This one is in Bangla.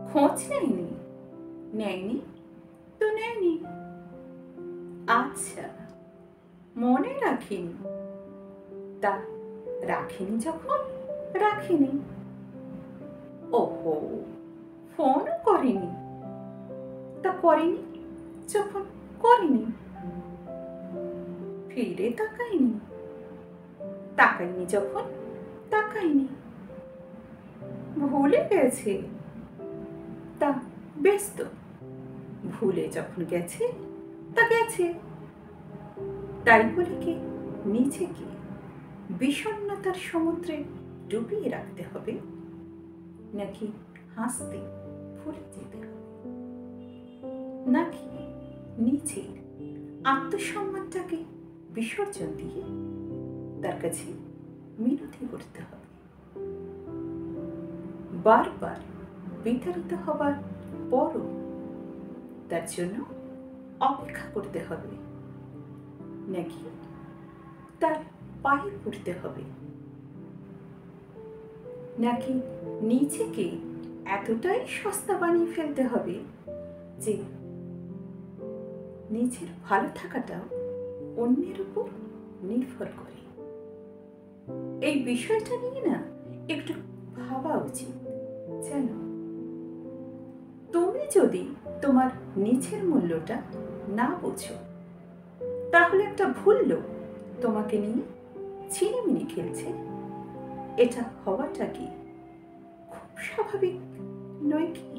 খোঁজ নেয়নি? নেয়নি তো নেয়নি। আচ্ছা, মনে রাখিনি। তা রাখিনি যখন রাখিনি। ওহো, ফোনও করেনি। তা করেনি যখন করেনি। ফিরে তাকায়নি। তাকায়নি যখন তাকায়নি। ভুলে গেছে। তা বেশ তো, ভুলে যখন গেছে তা গেছে। তাই বলে কি নিজেকে বিষণ্ণতার সমুদ্রে ডুবিয়ে রাখতে হবে, নাকি হাসতে ভুলে যেতে হবে, নাকি নিজের আত্মসম্মানটাকে বিসর্জন দিয়ে তার কাছে মিনতি করতে হবে? বারবার বিতাড়িত হবার পরও তার জন্য অপেক্ষা করতে হবে, নাকি তার পায়ে পড়তে হবে, নাকি নিজেকে এতটাই সস্তা বানিয়ে ফেলতে হবে যে নিজের ভালো থাকাটাও অন্যের উপর নির্ভর করে? এই বিষয়টা নিয়ে না একটু ভাবা উচিত। জানো, তুমি যদি তোমার নিজের মূল্যটা না বোঝো, তাহলে একটা ভুল লোক তোমাকে নিয়ে ছিনিমিনি খেলছে, এটা হওয়াটা কি খুব স্বাভাবিক নয় কি?